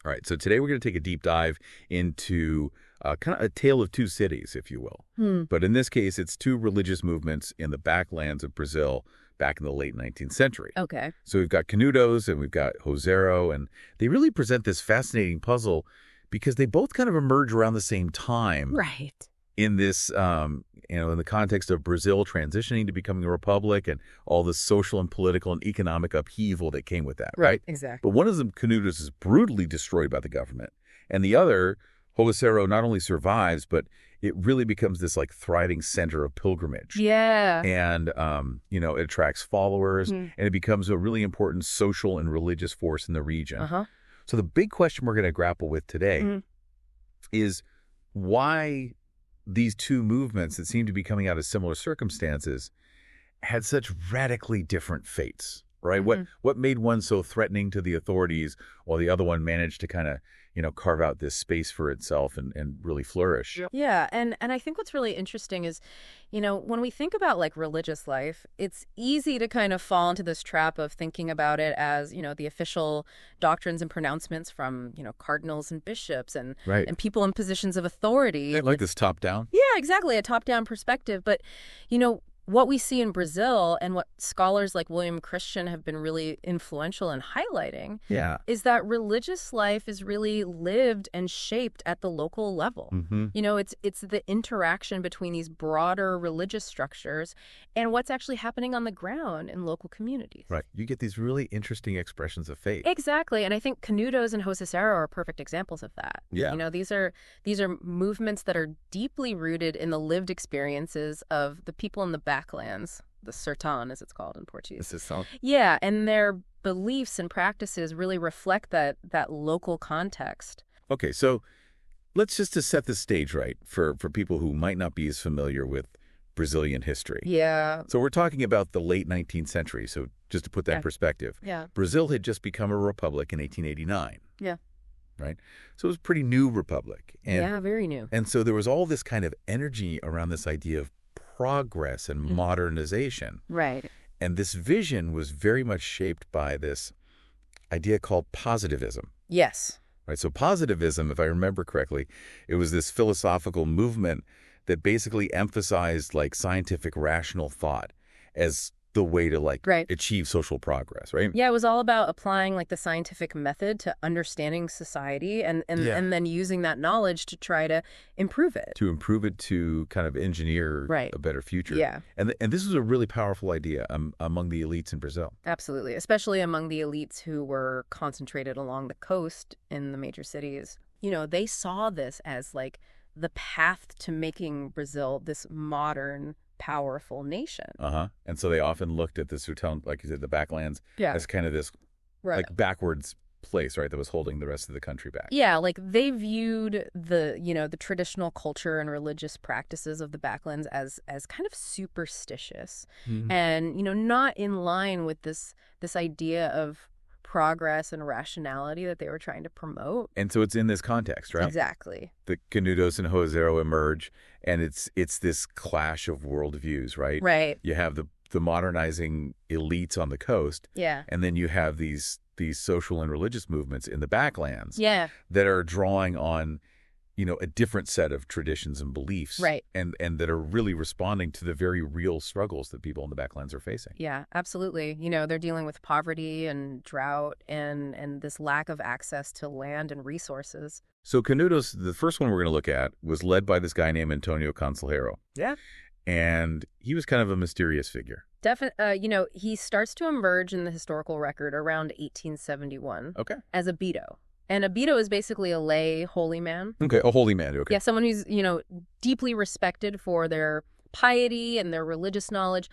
All right, so today we're going to take a deep dive into kind of a tale of two cities, if you will. But in this case, it's two religious movements in the backlands of Brazil back in the late 19th century. Okay. So we've got Canudos and we've got Joaseiro, and they really present this fascinating puzzle because they both kind of emerge around the same time. Right. In this, in the context of Brazil transitioning to becoming a republic and all the social and political and economic upheaval that came with that, right? Exactly. But one of them, Canudos, is brutally destroyed by the government. And the other, Joaseiro, not only survives, but it really becomes this like thriving center of pilgrimage. Yeah. And, it attracts followers and it becomes a really important social and religious force in the region. Uh-huh. So the big question we're going to grapple with today is why these two movements that seem to be coming out of similar circumstances had such radically different fates, right? What made one so threatening to the authorities while the other one managed to kind of, carve out this space for itself and really flourish? Yeah. And I think what's really interesting is, when we think about like religious life, it's easy to kind of fall into this trap of thinking about it as, the official doctrines and pronouncements from, cardinals and bishops and people in positions of authority. Like this top down? Yeah, exactly. A top down perspective. But, what we see in Brazil and what scholars like William Christian have been really influential in highlighting is that religious life is really lived and shaped at the local level. It's the interaction between these broader religious structures and what's actually happening on the ground in local communities. Right. You get these really interesting expressions of faith. Exactly. And I think Canudos and Joaseiro are perfect examples of that. Yeah. These are movements that are deeply rooted in the lived experiences of the people in the backlands, the sertão, as it's called in Portuguese. This is so... Yeah, and their beliefs and practices really reflect that local context. Okay, so let's just to set the stage right for people who might not be as familiar with Brazilian history. Yeah. So we're talking about the late 19th century, so just to put that in perspective. Yeah. Brazil had just become a republic in 1889. Yeah. Right? So it was a pretty new republic. And, very new. And so there was all this kind of energy around this idea of progress and modernization. Right. And this vision was very much shaped by this idea called positivism. Yes. Right. So positivism, if I remember correctly, it was this philosophical movement that basically emphasized like scientific rational thought as the way to achieve social progress, right? Yeah, it was all about applying like the scientific method to understanding society and then using that knowledge to try to improve it. To improve it to kind of engineer a better future. Yeah. And this was a really powerful idea among the elites in Brazil. Absolutely, especially among the elites who were concentrated along the coast in the major cities. They saw this as like the path to making Brazil this modern, powerful nation. And so they often looked at the sertão, like you said, the backlands, as kind of this like backwards place, right, that was holding the rest of the country back. Yeah, like they viewed the traditional culture and religious practices of the backlands as kind of superstitious and not in line with this idea of progress and rationality that they were trying to promote. And so it's in this context, right? Exactly. The Canudos and Joaseiro emerge, and it's this clash of worldviews, right? Right. You have the modernizing elites on the coast, and then you have these social and religious movements in the backlands, that are drawing on, a different set of traditions and beliefs, right, and that are really responding to the very real struggles that people in the backlands are facing. Yeah, absolutely. They're dealing with poverty and drought and this lack of access to land and resources. So Canudos, the first one we're going to look at, was led by this guy named Antônio Conselheiro. Yeah. And he was kind of a mysterious figure. Definitely. He starts to emerge in the historical record around 1871. Okay. As a beato. And a beato is basically a lay holy man. Okay, a holy man. Okay. Yeah, someone who's, deeply respected for their piety and their religious knowledge.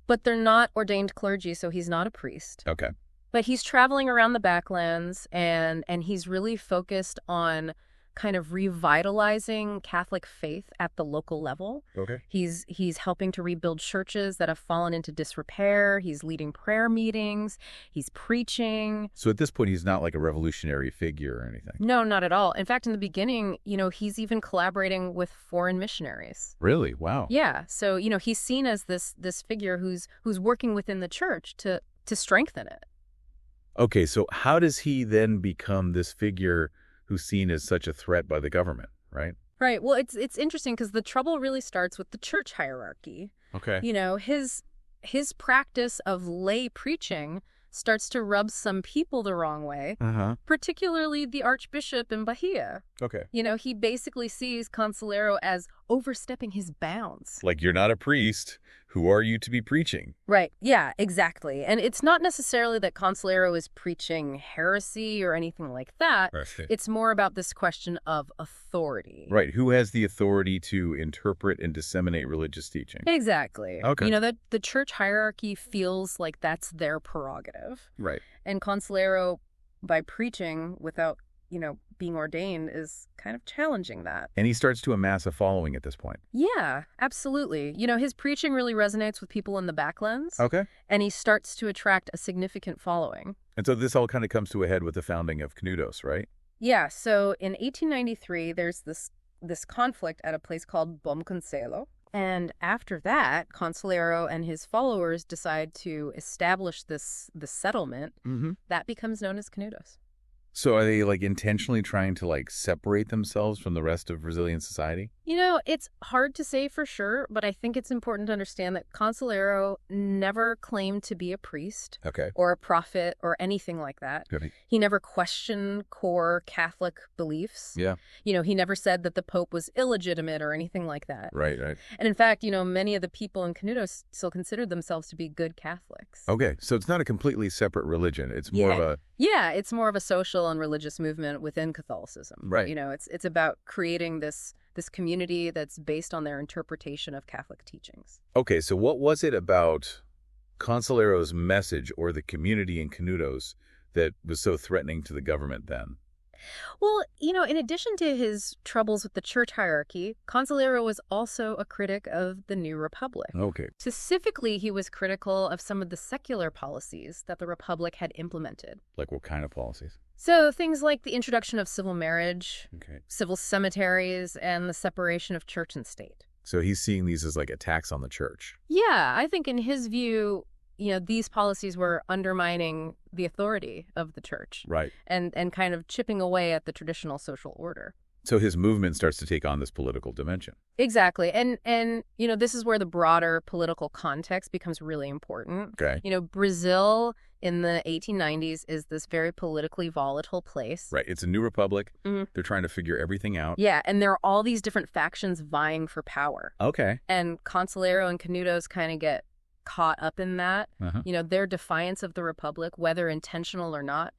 But they're not ordained clergy, so he's not a priest. Okay. But he's traveling around the backlands, and he's really focused on kind of revitalizing Catholic faith at the local level. Okay. He's helping to rebuild churches that have fallen into disrepair. He's leading prayer meetings. He's preaching. So at this point, he's not like a revolutionary figure or anything. No, not at all. In fact, in the beginning, he's even collaborating with foreign missionaries. Really? Wow. Yeah. So, he's seen as this figure who's working within the church to strengthen it. Okay, so how does he then become this figure who's seen as such a threat by the government, right? Right. Well, it's interesting because the trouble really starts with the church hierarchy. Okay. His practice of lay preaching starts to rub some people the wrong way, particularly the Archbishop in Bahia. Okay. He basically sees Conselheiro as overstepping his bounds. Like, you're not a priest. Who are you to be preaching? Right. Yeah, exactly. And it's not necessarily that Conselheiro is preaching heresy or anything like that. Right. It's more about this question of authority. Right. Who has the authority to interpret and disseminate religious teaching? Exactly. Okay. That the church hierarchy feels like that's their prerogative. Right. And Conselheiro, by preaching without, being ordained, is kind of challenging that. And he starts to amass a following at this point. Yeah, absolutely. His preaching really resonates with people in the backlands. Okay. And he starts to attract a significant following. And so this all kind of comes to a head with the founding of Canudos, right? Yeah, so in 1893, there's this conflict at a place called Bom Conselho. And after that, Conselheiro and his followers decide to establish the settlement that becomes known as Canudos. So are they intentionally trying to separate themselves from the rest of Brazilian society? It's hard to say for sure, but I think it's important to understand that Conselheiro never claimed to be a priest or a prophet or anything like that. Okay. He never questioned core Catholic beliefs. Yeah. He never said that the Pope was illegitimate or anything like that. Right. And in fact, many of the people in Canudos still considered themselves to be good Catholics. Okay. So it's not a completely separate religion. It's more of a... Yeah, it's more of a social and religious movement within Catholicism. Right. It's about creating this community that's based on their interpretation of Catholic teachings. Okay, so what was it about Conselheiro's message or the community in Canudos that was so threatening to the government then? Well, in addition to his troubles with the church hierarchy, Conselheiro was also a critic of the New Republic. Okay. Specifically, he was critical of some of the secular policies that the Republic had implemented. Like what kind of policies? So things like the introduction of civil marriage, civil cemeteries, and the separation of church and state. So he's seeing these as attacks on the church. Yeah, I think in his view, these policies were undermining the authority of the church. Right. And kind of chipping away at the traditional social order. So his movement starts to take on this political dimension. Exactly. And this is where the broader political context becomes really important. Okay. Brazil in the 1890s is this very politically volatile place. Right. It's a new republic. They're trying to figure everything out. Yeah, and there are all these different factions vying for power. Okay. And Conselheiro and Canudos kind of get caught up in that. Their defiance of the republic, whether intentional or not,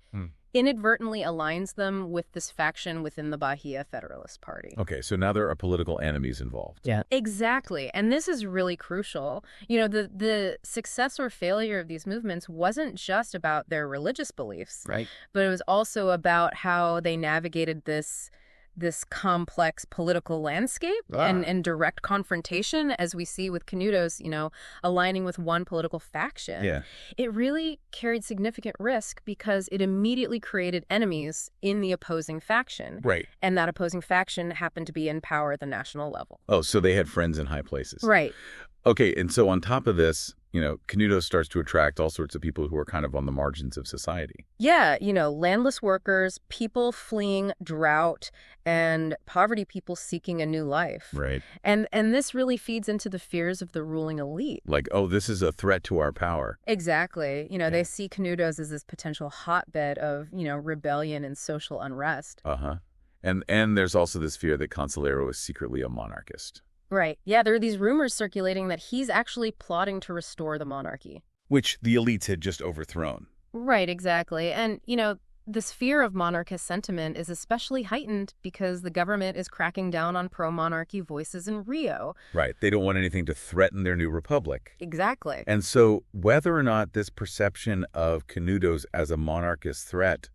inadvertently aligns them with this faction within the Bahia Federalist Party. Okay, so now there are political enemies involved. Yeah. Exactly. And this is really crucial. The success or failure of these movements wasn't just about their religious beliefs, right? But it was also about how they navigated this complex political landscape and direct confrontation, as we see with Canudos, aligning with one political faction. Yeah. It really carried significant risk because it immediately created enemies in the opposing faction. Right. And that opposing faction happened to be in power at the national level. Oh, so they had friends in high places. Right. Okay, and so on top of this, Canudos starts to attract all sorts of people who are kind of on the margins of society. Yeah, landless workers, people fleeing drought, and poverty people seeking a new life. Right. And this really feeds into the fears of the ruling elite. Like, oh, this is a threat to our power. Exactly. They see Canudos as this potential hotbed of, rebellion and social unrest. And there's also this fear that Conselheiro is secretly a monarchist. Right. Yeah, there are these rumors circulating that he's actually plotting to restore the monarchy. Which the elites had just overthrown. Right, exactly. And, this fear of monarchist sentiment is especially heightened because the government is cracking down on pro-monarchy voices in Rio. Right. They don't want anything to threaten their new republic. Exactly. And so whether or not this perception of Canudos as a monarchist threat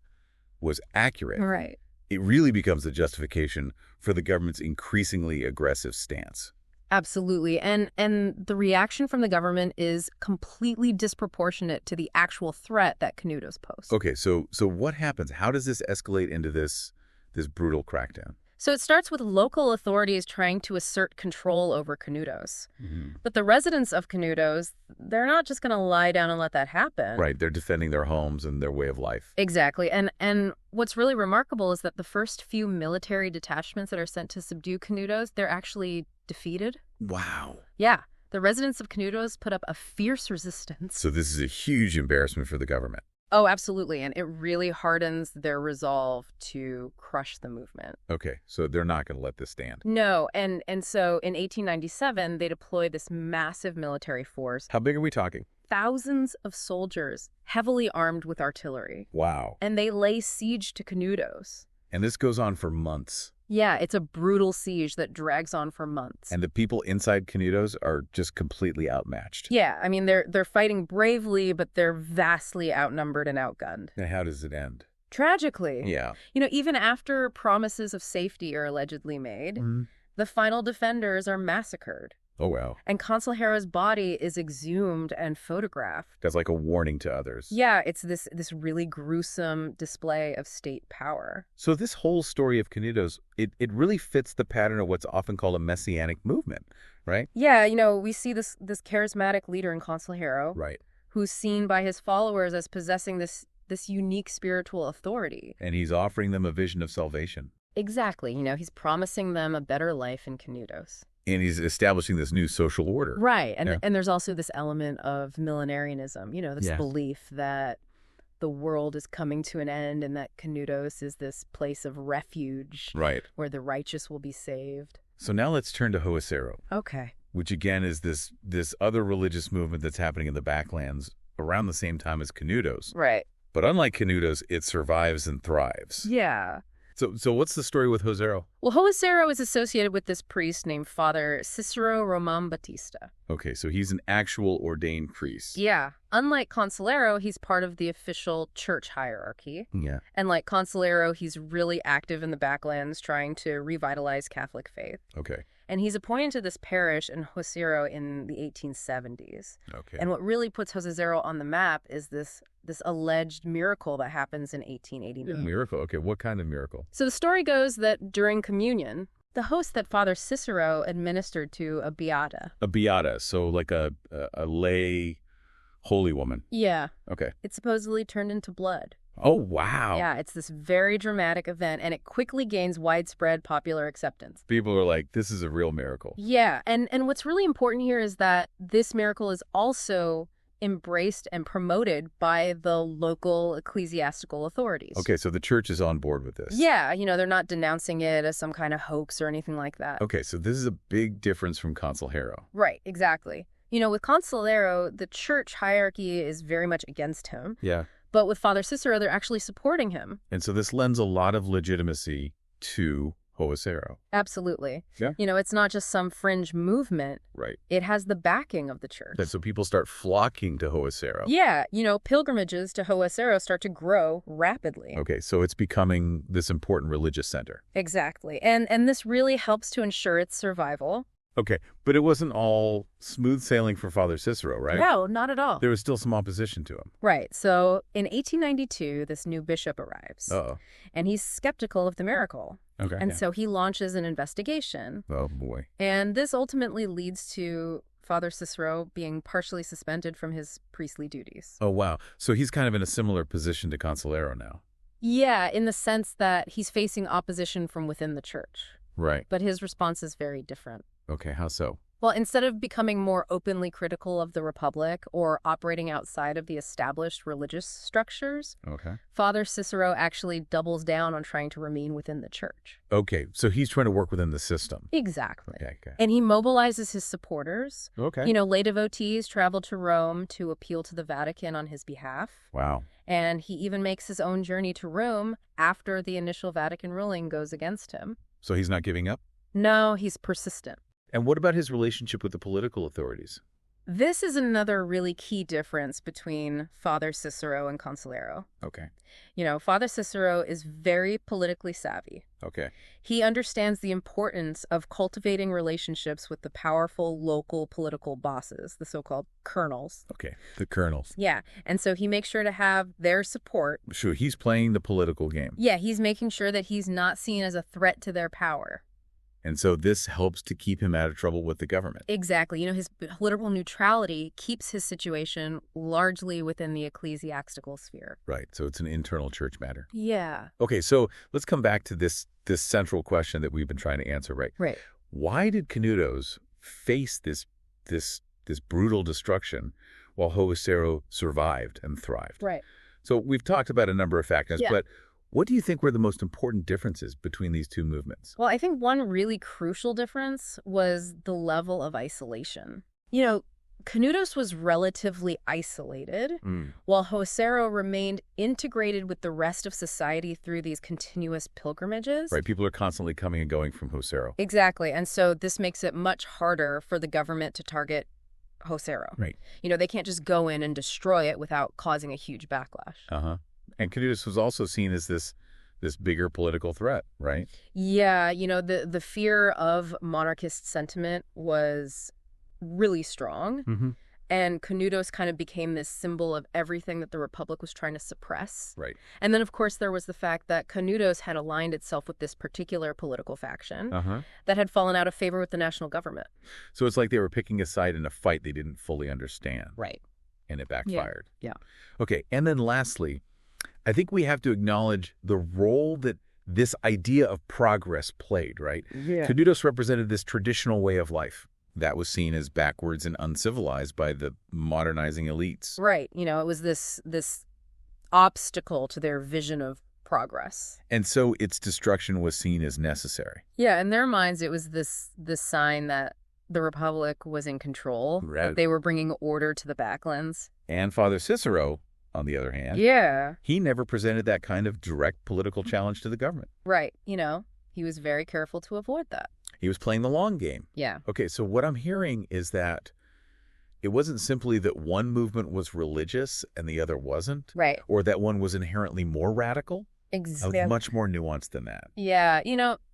was accurate, right, it really becomes a justification for the government's increasingly aggressive stance. Absolutely. And the reaction from the government is completely disproportionate to the actual threat that Canudos posed. Okay, so what happens? How does this escalate into this brutal crackdown? So it starts with local authorities trying to assert control over Canudos. But the residents of Canudos, they're not just going to lie down and let that happen. Right. They're defending their homes and their way of life. Exactly. And what's really remarkable is that the first few military detachments that are sent to subdue Canudos, they're actually defeated. Wow. Yeah. The residents of Canudos put up a fierce resistance. So this is a huge embarrassment for the government. Oh, absolutely. And it really hardens their resolve to crush the movement. Okay, so they're not going to let this stand. No. And so in 1897, they deploy this massive military force. How big are we talking? Thousands of soldiers, heavily armed with artillery. Wow. And they lay siege to Canudos. And this goes on for months. Yeah, it's a brutal siege that drags on for months. And the people inside Canudos are just completely outmatched. Yeah, I mean, they're fighting bravely, but they're vastly outnumbered and outgunned. And how does it end? Tragically. Yeah. Even after promises of safety are allegedly made, the final defenders are massacred. Oh, wow. And Conselheiro's body is exhumed and photographed. That's like a warning to others. Yeah, it's this really gruesome display of state power. So this whole story of Canudos, it really fits the pattern of what's often called a messianic movement, right? Yeah, we see this charismatic leader in Conselheiro, right, who's seen by his followers as possessing this unique spiritual authority. And he's offering them a vision of salvation. Exactly. He's promising them a better life in Canudos. And he's establishing this new social order. Right. And there's also this element of millenarianism, this belief that the world is coming to an end and that Canudos is this place of refuge, right, where the righteous will be saved. So now let's turn to Joaseiro. Okay. Which again is this other religious movement that's happening in the backlands around the same time as Canudos. Right. But unlike Canudos, it survives and thrives. Yeah. So what's the story with Joaseiro? Well, Joaseiro is associated with this priest named Father Cícero Román Batista. Okay, so he's an actual ordained priest. Yeah. Unlike Conselheiro, he's part of the official church hierarchy. Yeah. And like Conselheiro, he's really active in the backlands trying to revitalize Catholic faith. Okay. And he's appointed to this parish in Joaseiro in the 1870s. Okay. And what really puts Joaseiro on the map is this alleged miracle that happens in 1889. Miracle? Okay, what kind of miracle? So the story goes that during communion, the host that Father Cícero administered to a beata. A beata, so like a lay holy woman. Yeah. Okay. It supposedly turned into blood. Oh, wow. Yeah, it's this very dramatic event, and it quickly gains widespread popular acceptance. People are like, this is a real miracle. Yeah, and what's really important here is that this miracle is also embraced and promoted by the local ecclesiastical authorities. Okay, so the church is on board with this. Yeah, they're not denouncing it as some kind of hoax or anything like that. Okay, so this is a big difference from Conselheiro. Right, exactly. With Conselheiro, the church hierarchy is very much against him. Yeah. But with Father Cícero, they're actually supporting him. And so this lends a lot of legitimacy to Joaseiro. Absolutely. Yeah. It's not just some fringe movement. Right. It has the backing of the church. And so people start flocking to Joaseiro. Yeah. Pilgrimages to Joaseiro start to grow rapidly. Okay, so it's becoming this important religious center. Exactly. And this really helps to ensure its survival. Okay, but it wasn't all smooth sailing for Father Cícero, right? No, not at all. There was still some opposition to him. Right. So in 1892, this new bishop arrives. Uh-oh. And he's skeptical of the miracle. Okay. And so he launches an investigation. Oh, boy. And this ultimately leads to Father Cícero being partially suspended from his priestly duties. Oh, wow. So he's kind of in a similar position to Conselheiro now. Yeah, in the sense that he's facing opposition from within the church. Right. But his response is very different. Okay, how so? Well, instead of becoming more openly critical of the Republic or operating outside of the established religious structures, Okay. Father Cícero actually doubles down on trying to remain within the church. Okay, so he's trying to work within the system. Exactly. Okay. And he mobilizes his supporters. Okay. Lay devotees travel to Rome to appeal to the Vatican on his behalf. Wow. And he even makes his own journey to Rome after the initial Vatican ruling goes against him. So he's not giving up? No, he's persistent. And what about his relationship with the political authorities? This is another really key difference between Father Cícero and Conselheiro. Okay. Father Cícero is very politically savvy. Okay. He understands the importance of cultivating relationships with the powerful local political bosses, the so-called colonels. Okay, the colonels. Yeah, and so he makes sure to have their support. Sure, he's playing the political game. Yeah, he's making sure that he's not seen as a threat to their power. And so this helps to keep him out of trouble with the government. Exactly. His political neutrality keeps his situation largely within the ecclesiastical sphere. Right. So it's an internal church matter. Yeah. Okay, so let's come back to this central question that we've been trying to answer, right? Right. Why did Canudos face this brutal destruction while Joaseiro survived and thrived? Right. So we've talked about a number of factors, Yeah. but what do you think were the most important differences between these two movements? Well, I think one really crucial difference was the level of isolation. Canudos was relatively isolated, while Joaseiro remained integrated with the rest of society through these continuous pilgrimages. Right, people are constantly coming and going from Joaseiro. Exactly, and so this makes it much harder for the government to target Joaseiro. Right. They can't just go in and destroy it without causing a huge backlash. Uh-huh. And Canudos was also seen as this bigger political threat, right? Yeah, the fear of monarchist sentiment was really strong. Mm-hmm. And Canudos kind of became this symbol of everything that the Republic was trying to suppress. Right. And then, of course, there was the fact that Canudos had aligned itself with this particular political faction that had fallen out of favor with the national government. So it's like they were picking a side in a fight they didn't fully understand. Right. And it backfired. Yeah. Okay, and then lastly, I think we have to acknowledge the role that this idea of progress played, right? Yeah. Canudos represented this traditional way of life that was seen as backwards and uncivilized by the modernizing elites. Right. It was this obstacle to their vision of progress. And so its destruction was seen as necessary. Yeah, in their minds, it was this sign that the Republic was in control, Right. that they were bringing order to the backlands. And Father Cícero, on the other hand, he never presented that kind of direct political challenge to the government. Right. He was very careful to avoid that. He was playing the long game. Yeah. Okay, so what I'm hearing is that it wasn't simply that one movement was religious and the other wasn't. Right. Or that one was inherently more radical. Exactly. It was much more nuanced than that. Yeah.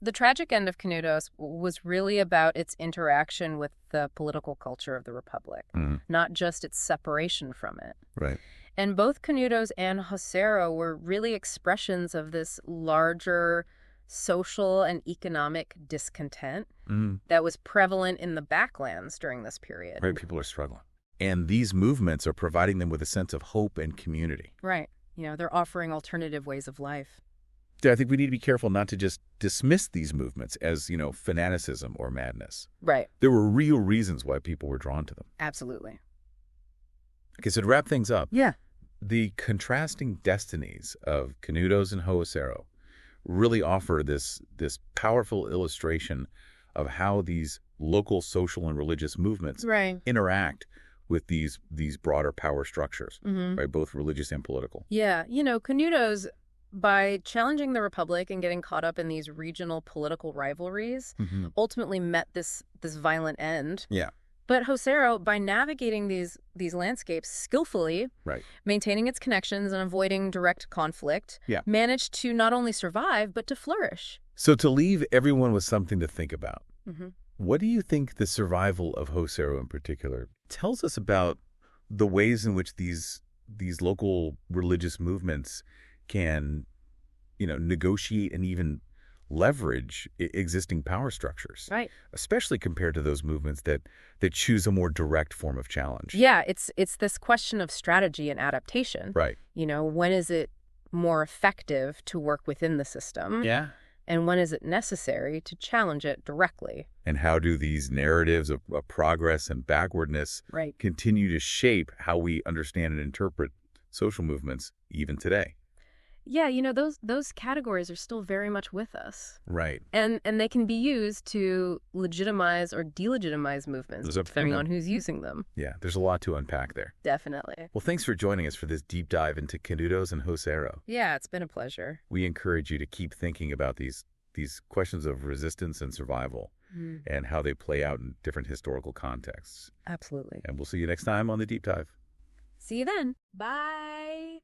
The tragic end of Canudos was really about its interaction with the political culture of the Republic, not just its separation from it. Right. And both Canudos and Joaseiro were really expressions of this larger social and economic discontent that was prevalent in the backlands during this period. Right, people are struggling. And these movements are providing them with a sense of hope and community. Right. They're offering alternative ways of life. I think we need to be careful not to just dismiss these movements as, fanaticism or madness. Right. There were real reasons why people were drawn to them. Absolutely. Okay, so to wrap things up, yeah, the contrasting destinies of Canudos and Joaseiro really offer this powerful illustration of how these local social and religious movements interact with these broader power structures, right, both religious and political. Yeah, Canudos, by challenging the Republic and getting caught up in these regional political rivalries, ultimately met this violent end. Yeah. But Joaseiro, by navigating these landscapes skillfully, maintaining its connections and avoiding direct conflict, managed to not only survive, but to flourish. So to leave everyone with something to think about, what do you think the survival of Joaseiro in particular tells us about the ways in which these local religious movements can, negotiate and even leverage existing power structures, right? Especially compared to those movements that choose a more direct form of challenge. Yeah, it's this question of strategy and adaptation. Right. When is it more effective to work within the system? Yeah. And when is it necessary to challenge it directly? And how do these narratives of progress and backwardness continue to shape how we understand and interpret social movements even today? Yeah, those categories are still very much with us. Right. And they can be used to legitimize or delegitimize movements, depending on who's using them. Yeah, there's a lot to unpack there. Definitely. Well, thanks for joining us for this deep dive into Canudos and Joaseiro. Yeah, it's been a pleasure. We encourage you to keep thinking about these questions of resistance and survival and how they play out in different historical contexts. Absolutely. And we'll see you next time on The Deep Dive. See you then. Bye.